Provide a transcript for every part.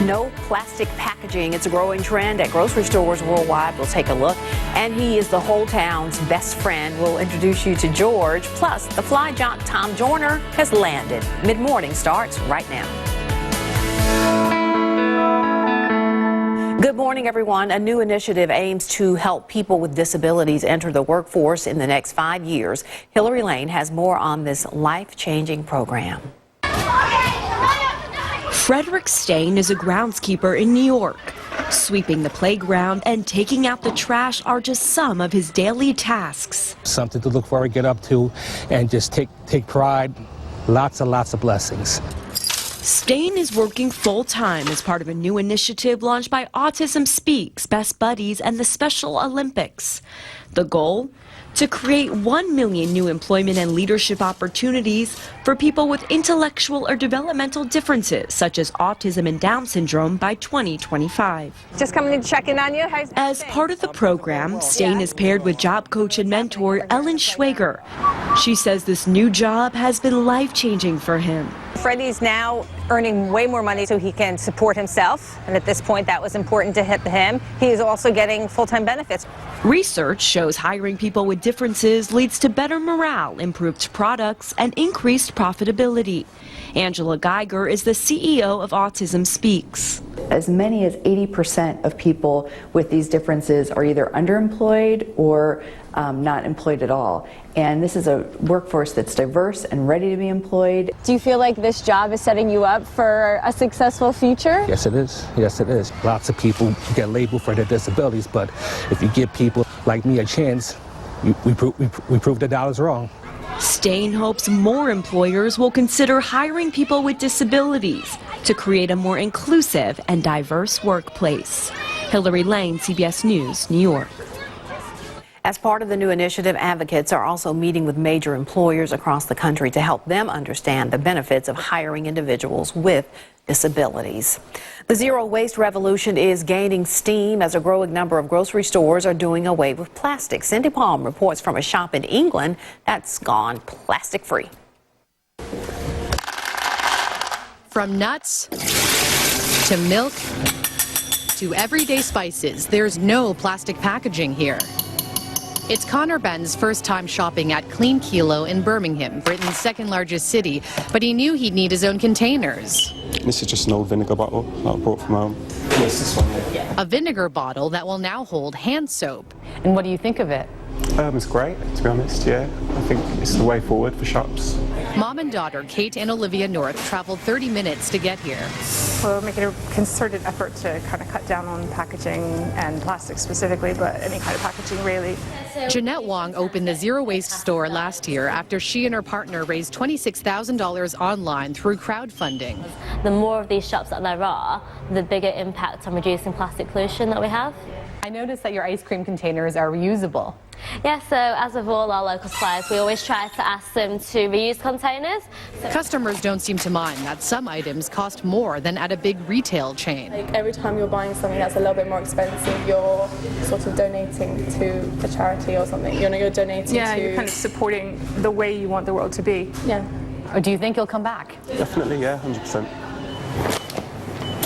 No plastic packaging. It's a growing trend at grocery stores worldwide. We'll take a look. And he is the whole town's best friend. We'll introduce you to George. Plus, the fly jock Tom Joyner has landed. Mid-Morning starts right now. Good morning, everyone. A new initiative aims to help people with disabilities enter the workforce in the next 5 years. Hillary Lane has more on this life-changing program. FREDERICK STAINE is a groundskeeper in New York. Sweeping the playground and taking out the trash are just some of his daily tasks. Something to look forward, get up to, and just take pride. Lots and lots of blessings. STAINE is working full-time as part of a new initiative launched by Autism Speaks, Best Buddies, and the Special Olympics. The goal? To create 1 million new employment and leadership opportunities for people with intellectual or developmental differences, such as autism and Down syndrome, by 2025. Just coming to check in on you. As part of the program, STAINE is paired with job coach and mentor Ellen Schwager. She says this new job has been life-changing for him. Freddie's now earning way more money so he can support himself, and at this point that was important to him. He is also getting full-time benefits. Research shows hiring people with differences leads to better morale, improved products, and increased profitability. Angela Geiger is the CEO of Autism Speaks. As many as 80% of people with these differences are either underemployed or not employed at all. And this is a workforce that's diverse and ready to be employed. Do you feel like this job is setting you up for a successful future? Yes, it is. Yes, it is. Lots of people get labeled for their disabilities, but if you give people like me a chance, we prove the dollar's wrong. STAINE hopes more employers will consider hiring people with disabilities to create a more inclusive and diverse workplace. Hillary Lane, CBS News, New York. As part of the new initiative, advocates are also meeting with major employers across the country to help them understand the benefits of hiring individuals with disabilities. The zero waste revolution is gaining steam as a growing number of grocery stores are doing away with plastic. Cindy Palm reports from a shop in England that's gone plastic free. From nuts to milk to everyday spices, there's no plastic packaging here. It's Connor Benn's first time shopping at Clean Kilo in Birmingham, Britain's second largest city, but he knew he'd need his own containers. This is just an old vinegar bottle that I brought from home. Yes, this one, yeah. A vinegar bottle that will now hold hand soap. And what do you think of it? It's great, to be honest, yeah. I think it's the way forward for shops. Mom and daughter, Kate and Olivia North, traveled 30 minutes to get here. We're making a concerted effort to kind of cut down on packaging and plastic specifically, but any kind of packaging really. Jeanette Wong opened the Zero Waste store last year after she and her partner raised $26,000 online through crowdfunding. The more of these shops that there are, the bigger impact on reducing plastic pollution that we have. I noticed that your ice cream containers are reusable. Yeah, so as with all our local suppliers, we always try to ask them to reuse containers. Customers don't seem to mind that some items cost more than at a big retail chain. Like every time you're buying something that's a little bit more expensive, you're sort of donating to a charity or something. You know, you're donating Yeah, to... you're kind of supporting the way you want the world to be. Yeah. Or do you think you'll come back? Definitely, yeah, 100%.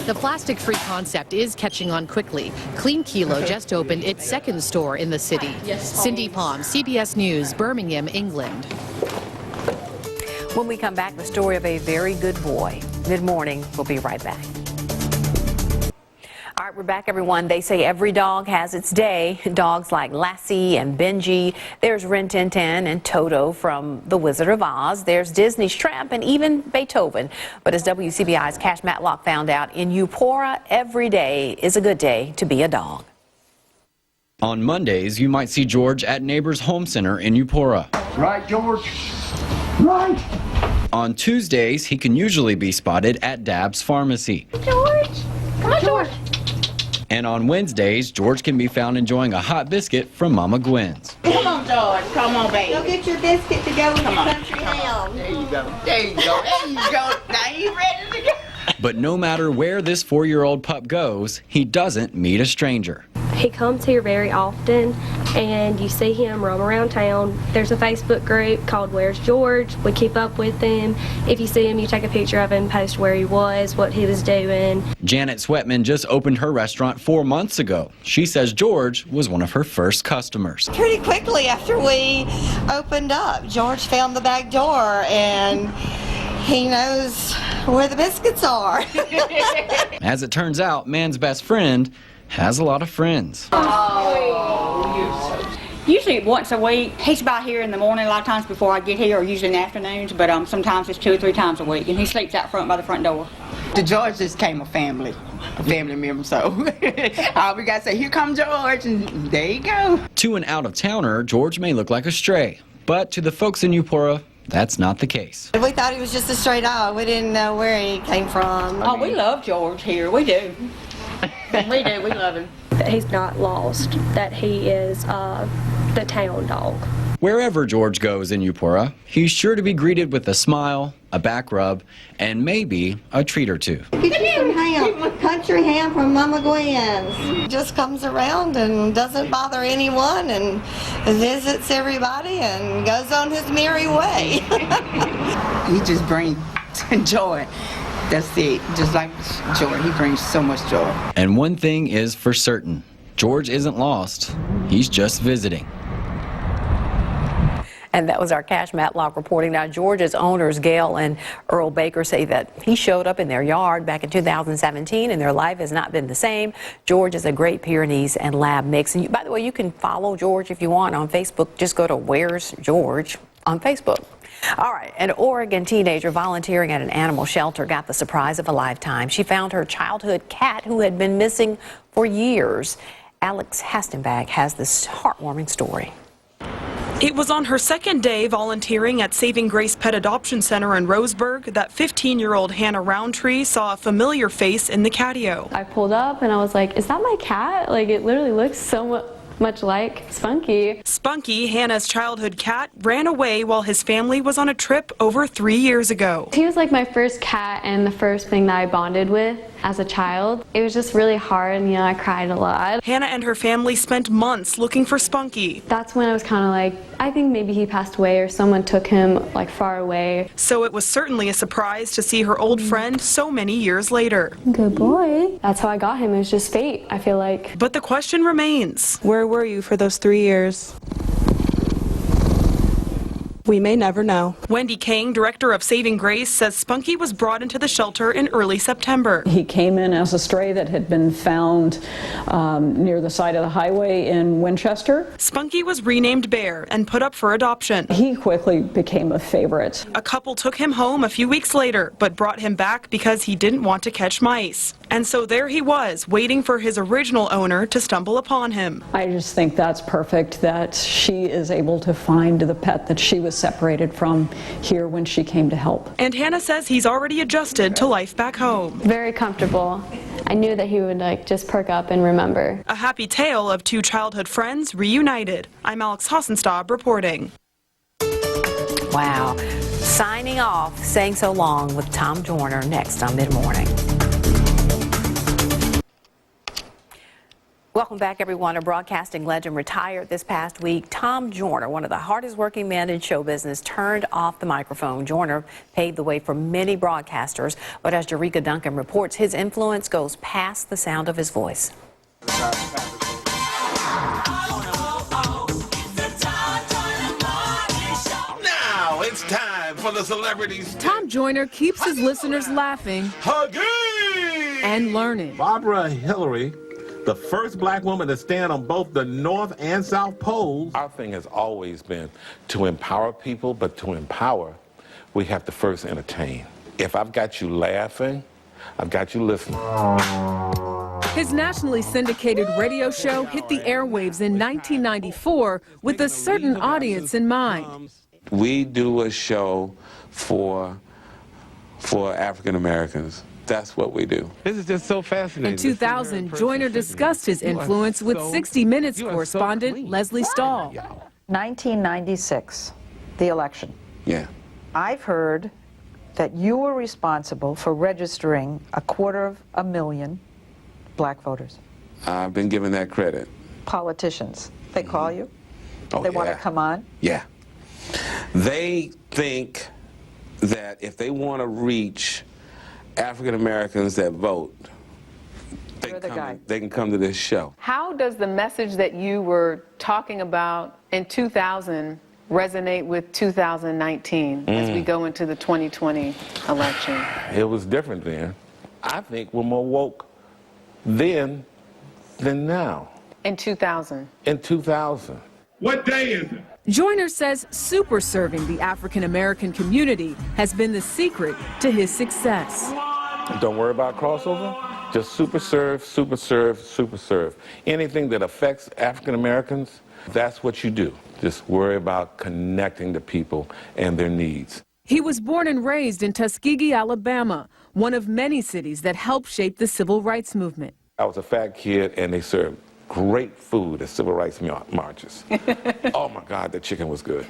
The plastic-free concept is catching on quickly. Clean Kilo just opened its second store in the city. Cindy Palm, CBS News, Birmingham, England. When we come back, the story of a very good boy. Mid-Morning, we'll be right back. All right, we're back, everyone. They say every dog has its day. Dogs like Lassie and Benji. There's Rin Tin Tin and Toto from The Wizard of Oz. There's Disney's Tramp and even Beethoven. But as WCBI's Cash Matlock found out, in Eupora, every day is a good day to be a dog. On Mondays, you might see George at Neighbors Home Center in Eupora. Right, George. Right. On Tuesdays, he can usually be spotted at Dab's Pharmacy. George. Come on, George. And on Wednesdays, George can be found enjoying a hot biscuit from Mama Gwen's. Come on, George. Come on, baby. Go get your biscuit to go with your country ham. There you go. There you go. There you go. Now he's ready to go. But no matter where this 4-year-old pup goes, he doesn't meet a stranger. He comes here very often, and you see him roam around town. There's a Facebook group called Where's George? We keep up with him. If you see him, you take a picture of him, post where he was, what he was doing. Janet Sweatman just opened her restaurant 4 months ago. She says George was one of her first customers. Pretty quickly after we opened up, George found the back door and he knows where the biscuits are. As it turns out, man's best friend has a lot of friends. Usually once a week. He's about here in the morning a lot of times before I get here, or usually in the afternoons, but sometimes it's 2 or 3 times a week, and he sleeps out front by the front door. The George just came a family member, so all we got to say, here comes George, and there you go. To an out-of-towner, George may look like a stray, but to the folks in Eupora, that's not the case. We thought he was just a stray dog. We didn't know where he came from. Oh, we love George here. We do. We do. We love him. That he's not lost, that he is the town dog. Wherever George goes in Eupora, he's sure to be greeted with a smile, a back rub, and maybe a treat or two. Get you some ham, country ham from Mama Gwen's. Just comes around and doesn't bother anyone and visits everybody and goes on his merry way. He just brings joy. That's it. Just like joy. He brings so much joy. And one thing is for certain, George isn't lost. He's just visiting. And that was our Cash Matlock reporting. Now, George's owners, Gail and Earl Baker, say that he showed up in their yard back in 2017 and their life has not been the same. George is a Great Pyrenees and Lab mix. And by the way, you can follow George if you want on Facebook. Just go to Where's George on Facebook. All right, an Oregon teenager volunteering at an animal shelter got the surprise of a lifetime. She found her childhood cat who had been missing for years. Alex Hastenbag has this heartwarming story. It was on her second day volunteering at Saving Grace Pet Adoption Center in Roseburg that 15-year-old Hannah Roundtree saw a familiar face in the catio. I pulled up and I was like, is that my cat? Like, it literally looks so much like Spunky. Spunky, Hannah's childhood cat, ran away while his family was on a trip over 3 years ago. He was like my first cat and the first thing that I bonded with as a child. It was just really hard and, I cried a lot. Hannah and her family spent months looking for Spunky. That's when I was kind of like, I think maybe he passed away or someone took him like far away. So it was certainly a surprise to see her old friend so many years later. Good boy. That's how I got him. It was just fate, I feel like. But the question remains, where were you for those 3 years? We may never know. Wendy Kang, director of Saving Grace, says Spunky was brought into the shelter in early September. He came in as a stray that had been found near the side of the highway in Winchester. Spunky was renamed Bear and put up for adoption. He quickly became a favorite. A couple took him home a few weeks later, but brought him back because he didn't want to catch mice. And so there he was, waiting for his original owner to stumble upon him. I just think that's perfect that she is able to find the pet that she was separated from here when she came to help. And Hannah says he's already adjusted to life back home. Very comfortable. I knew that he would just perk up and remember. A happy tale of 2 childhood friends reunited. I'm Alex Hassenstab reporting. Wow. Signing off, saying so long with Tom Joyner next on Mid-Morning. Welcome back, everyone. A broadcasting legend retired this past week. Tom Joyner, one of the hardest working men in show business, turned off the microphone. Joyner paved the way for many broadcasters, but as Jerika Duncan reports, his influence goes past the sound of his voice. Now it's time for the celebrities. Tom Joyner keeps his listeners laughing and learning. Barbara Hillary, the first black woman to stand on both the North and South poles. Our thing has always been to empower people, but to empower, we have to first entertain. If I've got you laughing, I've got you listening. His nationally syndicated radio show hit the airwaves in 1994 with a certain audience in mind. We do a show for African Americans. That's what we do. This is just so fascinating. In 2000, Joyner discussed his influence with 60 Minutes correspondent Leslie Stahl. 1996, the election. Yeah. I've heard that you were responsible for registering 250,000 black voters. I've been given that credit. Politicians. They call you? Oh, They want to yeah. come on? Yeah. They think that if they want to reach African Americans that vote, they can come to this show. How does the message that you were talking about in 2000 resonate with 2019 as we go into the 2020 election? It was different then. I think we're more woke then than now. In 2000? In 2000. What day is it? Joyner says super serving the African American community has been the secret to his success. Don't worry about crossover. Just super serve, super serve, super serve. Anything that affects African Americans, that's what you do. Just worry about connecting to people and their needs. He was born and raised in Tuskegee, Alabama, one of many cities that helped shape the civil rights movement. I was a fat kid, and they served great food at civil rights marches. Oh my God, the chicken was good.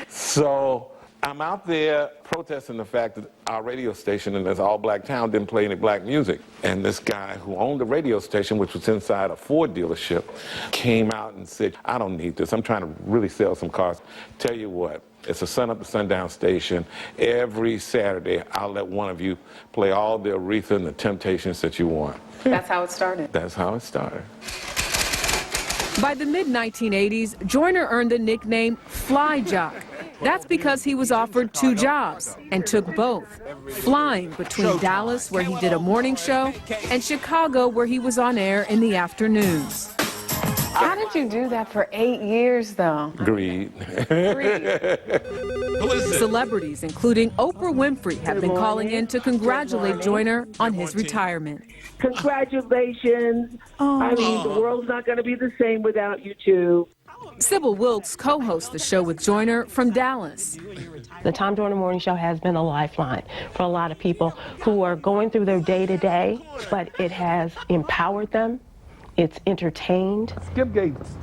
So I'm out there protesting the fact that our radio station in this all-black town didn't play any black music. And this guy who owned the radio station, which was inside a Ford dealership, came out and said, I don't need this. I'm trying to really sell some cars. Tell you what, it's a sun-up to sundown station. Every Saturday, I'll let one of you play all the Aretha and the Temptations that you want. That's how it started. That's how it started. By the mid-1980s, Joyner earned the nickname Fly Jock. That's because he was offered 2 jobs and took both, flying between Dallas, where he did a morning show, and Chicago, where he was on air in the afternoons. How did you do that for 8 years, though? Greed. Celebrities, including Oprah Winfrey, have been calling in to congratulate Joyner on his retirement. Congratulations. I mean, the world's not going to be the same without you two. Sybil Wilkes co-hosts the show with Joyner from Dallas. The Tom Joyner Morning Show has been a lifeline for a lot of people who are going through their day-to-day, but it has empowered them. It's entertained.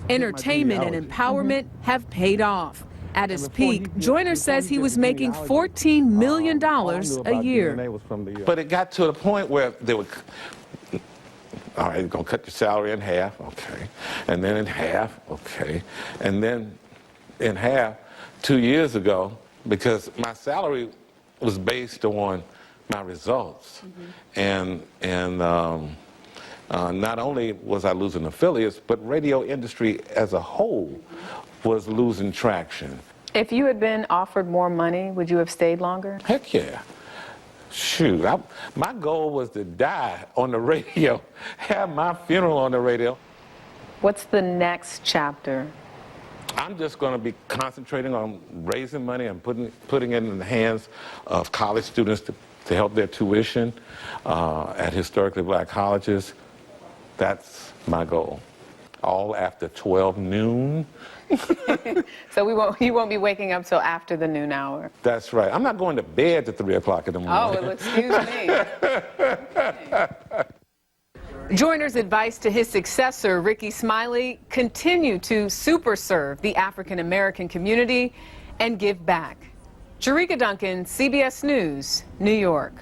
Entertainment and empowerment have paid off. At his peak, Joyner says he was making $14 million a year. But it got to the point where they would, all right, you're going to cut your salary in half, okay. And then in half, okay. And then in half 2 years ago, because my salary was based on my results. And not only was I losing affiliates, but radio industry as a whole was losing traction. If you had been offered more money, would you have stayed longer? Heck yeah. Shoot, my goal was to die on the radio, have my funeral on the radio. What's the next chapter? I'm just going to be concentrating on raising money and putting it in the hands of college students to help their tuition at historically black colleges. That's my goal. All after 12 noon. So you won't be waking up till after the noon hour. That's right. I'm not going to bed at 3 o'clock in the morning. Oh, well, excuse me. Joyner's advice to his successor, Ricky Smiley: continue to super serve the African American community and give back. Jerika Duncan, CBS News, New York.